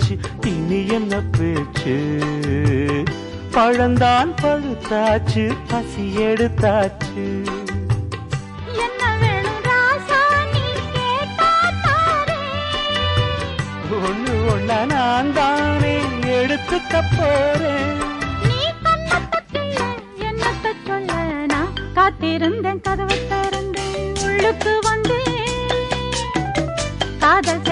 போச்சு இனி என்ன பேச்சு பழந்தான் பழுத்தாச்சு பசி எடுத்தாச்சு என்ன வேணும் ராசா நீ கேட்டா ஒண்ணு ஒண்ணா நான் தானே எடுத்துக்க போறேன் நீ கண்ணத்தக்கில்ல என்னத்த சொல்ல நான் காத்திருந்தேன் கதவை திறந்தேன் உள்ளுக்கு வந்தேன் காதல்